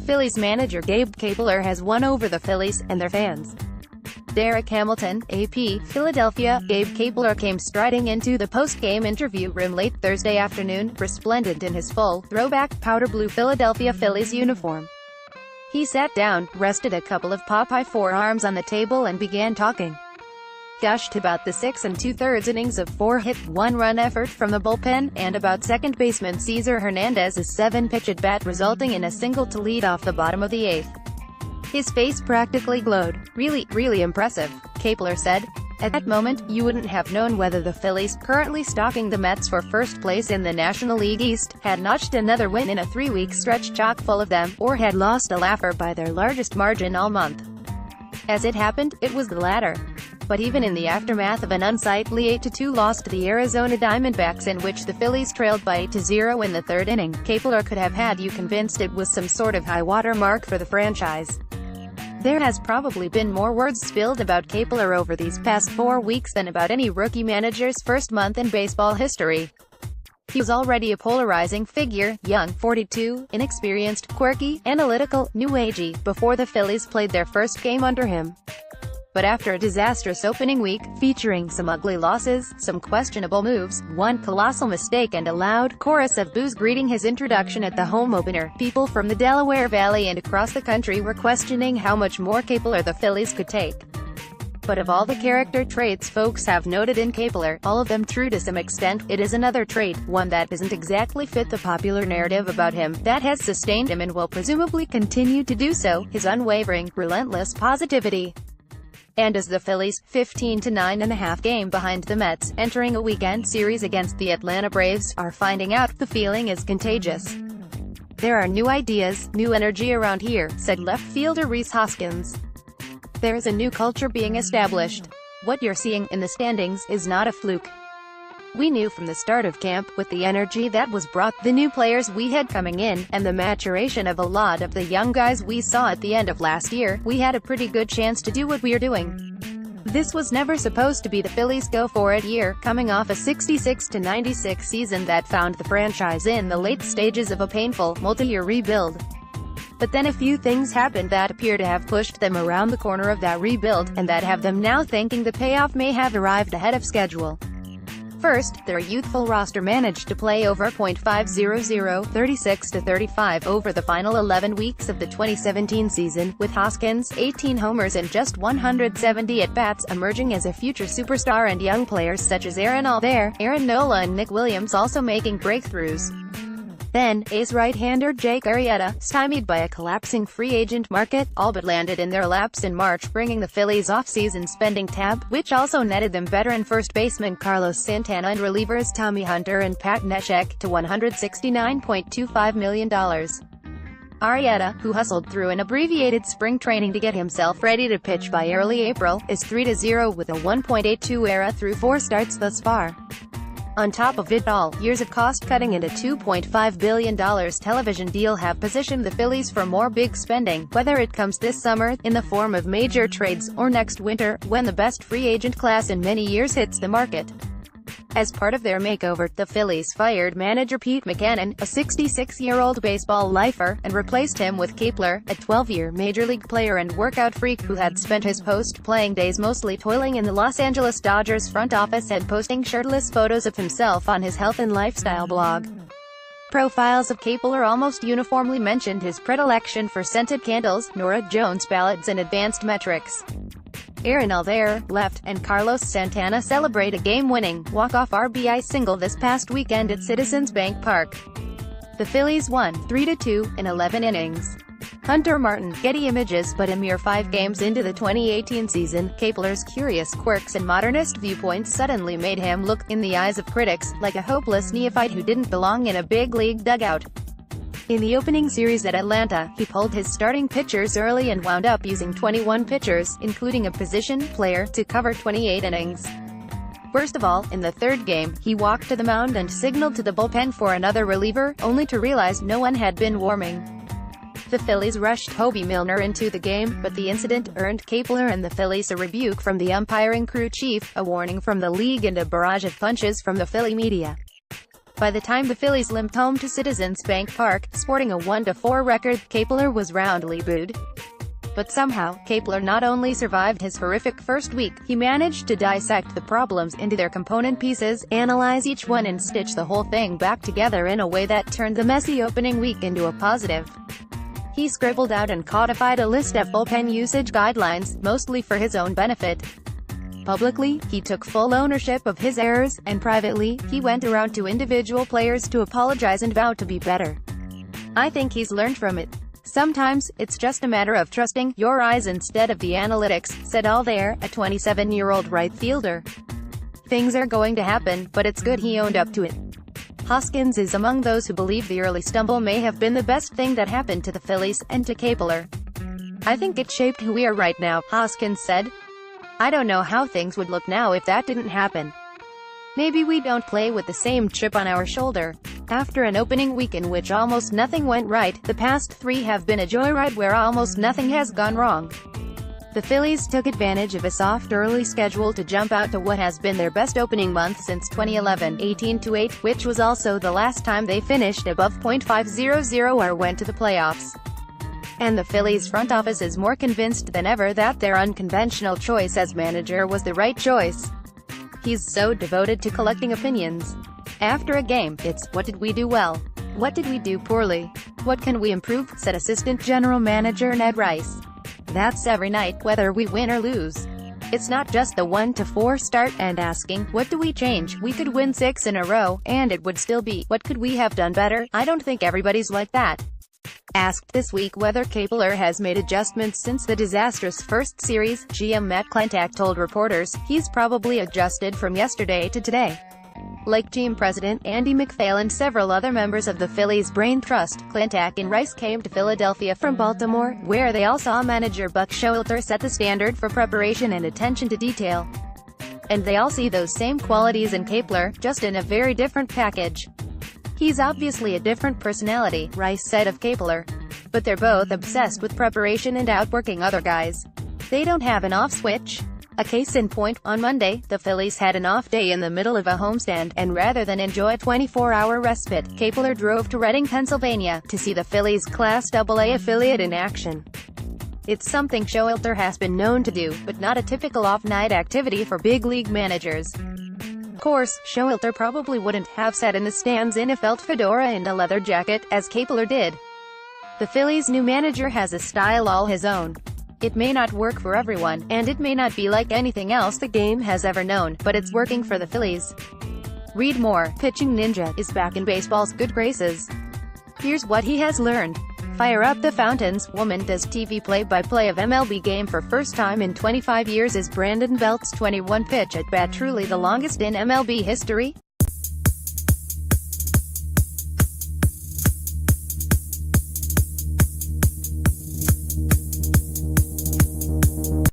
Phillies manager Gabe Kapler has won over the Phillies and their fans. Derik Hamilton, AP, Philadelphia. Gabe Kapler came striding into the post-game interview room late Thursday afternoon, resplendent in his full, throwback, powder blue Philadelphia Phillies uniform. He sat down, rested a couple of Popeye forearms on the table and began talking. Gushed about the 6 2/3 innings of 4-hit, 1-run effort from the bullpen, and about second baseman Cesar Hernandez's 7-pitch at-bat resulting in a single to lead off the bottom of the 8th. His face practically glowed. Really impressive, Kapler said. At that moment, you wouldn't have known whether the Phillies, currently stalking the Mets for first place in the National League East, had notched another win in a 3-week stretch chock full of them, or had lost a laugher by their largest margin all month. As it happened, it was the latter. But even in the aftermath of an unsightly 8-2 loss to the Arizona Diamondbacks in which the Phillies trailed by 8-0 in the third inning, Kapler could have had you convinced it was some sort of high-water mark for the franchise. There has probably been more words spilled about Kapler over these past 4 weeks than about any rookie manager's first month in baseball history. He was already a polarizing figure, young, 42, inexperienced, quirky, analytical, new-agey, before the Phillies played their first game under him. But after a disastrous opening week, featuring some ugly losses, some questionable moves, one colossal mistake and a loud chorus of boos greeting his introduction at the home opener, people from the Delaware Valley and across the country were questioning how much more Kapler the Phillies could take. But of all the character traits folks have noted in Kapler, all of them true to some extent, it is another trait, one that doesn't exactly fit the popular narrative about him, that has sustained him and will presumably continue to do so: his unwavering, relentless positivity. And as the Phillies, 15-9.5 game behind the Mets, entering a weekend series against the Atlanta Braves, are finding out, the feeling is contagious. There are new ideas, new energy around here, said left fielder Rhys Hoskins. There is a new culture being established. What you're seeing in the standings is not a fluke. We knew from the start of camp, with the energy that was brought, the new players we had coming in, and the maturation of a lot of the young guys we saw at the end of last year, we had a pretty good chance to do what we are doing. This was never supposed to be the Phillies' go-for-it year, coming off a 66-96 season that found the franchise in the late stages of a painful, multi-year rebuild. But then a few things happened that appear to have pushed them around the corner of that rebuild, and that have them now thinking the payoff may have arrived ahead of schedule. First, their youthful roster managed to play over .500, 36-35 over the final 11 weeks of the 2017 season, with Hoskins, 18 homers and just 170 at-bats, emerging as a future superstar, and young players such as Aaron Nola and Nick Williams also making breakthroughs. Then, ace right-hander Jake Arrieta, stymied by a collapsing free agent market, all but landed in their laps in March, bringing the Phillies' off-season spending tab, which also netted them veteran first baseman Carlos Santana and relievers Tommy Hunter and Pat Neshek, to $169.25 million. Arrieta, who hustled through an abbreviated spring training to get himself ready to pitch by early April, is 3-0 with a 1.82 ERA through 4 starts thus far. On top of it all, years of cost-cutting and a $2.5 billion television deal have positioned the Phillies for more big spending, whether it comes this summer, in the form of major trades, or next winter, when the best free agent class in many years hits the market. As part of their makeover, the Phillies fired manager Pete Mackanin, a 66-year-old baseball lifer, and replaced him with Kapler, a 12-year Major League player and workout freak who had spent his post-playing days mostly toiling in the Los Angeles Dodgers front office and posting shirtless photos of himself on his health and lifestyle blog. Profiles of Kapler almost uniformly mentioned his predilection for scented candles, Nora Jones ballads and advanced metrics. Aaron left, and Carlos Santana celebrate a game-winning, walk-off RBI single this past weekend at Citizens Bank Park. The Phillies won 3-2 in 11 innings. Hunter Martin, Getty Images. But a mere 5 games into the 2018 season, Kapler's curious quirks and modernist viewpoints suddenly made him look, in the eyes of critics, like a hopeless neophyte who didn't belong in a big-league dugout. In the opening series at Atlanta, he pulled his starting pitchers early and wound up using 21 pitchers, including a position player, to cover 28 innings. Worst of all, in the third game, he walked to the mound and signaled to the bullpen for another reliever, only to realize no one had been warming. The Phillies rushed Hobie Milner into the game, but the incident earned Kapler and the Phillies a rebuke from the umpiring crew chief, a warning from the league and a barrage of punches from the Philly media. By the time the Phillies limped home to Citizens Bank Park, sporting a 1-4 record, Kapler was roundly booed. But somehow, Kapler not only survived his horrific first week, he managed to dissect the problems into their component pieces, analyze each one and stitch the whole thing back together in a way that turned the messy opening week into a positive. He scribbled out and codified a list of bullpen usage guidelines, mostly for his own benefit. Publicly, he took full ownership of his errors, and privately, he went around to individual players to apologize and vow to be better. I think he's learned from it. Sometimes, it's just a matter of trusting your eyes instead of the analytics, said Aldair, a 27-year-old right fielder. Things are going to happen, but it's good he owned up to it. Hoskins is among those who believe the early stumble may have been the best thing that happened to the Phillies, and to Kapler. I think it shaped who we are right now, Hoskins said. I don't know how things would look now if that didn't happen. Maybe we don't play with the same chip on our shoulder. After an opening week in which almost nothing went right, the past 3 have been a joyride where almost nothing has gone wrong. The Phillies took advantage of a soft early schedule to jump out to what has been their best opening month since 2011, 18-8, which was also the last time they finished above .500 or went to the playoffs. And the Phillies front office is more convinced than ever that their unconventional choice as manager was the right choice. He's so devoted to collecting opinions. After a game, it's, what did we do well? What did we do poorly? What can we improve? Said Assistant General Manager Ned Rice. That's every night, whether we win or lose. It's not just the 1-4 start, and asking, what do we change? We could win 6 in a row, and it would still be, what could we have done better? I don't think everybody's like that. Asked this week whether Kapler has made adjustments since the disastrous first series, GM Matt Klentak told reporters, he's probably adjusted from yesterday to today. Like team president Andy MacPhail and several other members of the Phillies' brain trust, Klentak and Rice came to Philadelphia from Baltimore, where they all saw manager Buck Showalter set the standard for preparation and attention to detail. And they all see those same qualities in Kapler, just in a very different package. He's obviously a different personality, Rice said of Kapler. But they're both obsessed with preparation and outworking other guys. They don't have an off switch. A case in point, on Monday, the Phillies had an off day in the middle of a homestand, and rather than enjoy a 24-hour respite, Kapler drove to Reading, Pennsylvania, to see the Phillies' Class AA affiliate in action. It's something Showalter has been known to do, but not a typical off-night activity for big league managers. Of course, Showalter probably wouldn't have sat in the stands in a felt fedora and a leather jacket, as Kapler did. The Phillies' new manager has a style all his own. It may not work for everyone, and it may not be like anything else the game has ever known, but it's working for the Phillies. Read more. Pitching Ninja is back in baseball's good graces. Here's what he has learned. Fire up the fountains. Woman does TV play-by-play of MLB game for first time in 25 years. Is Brandon Belt's 21-pitch at bat truly the longest in MLB history?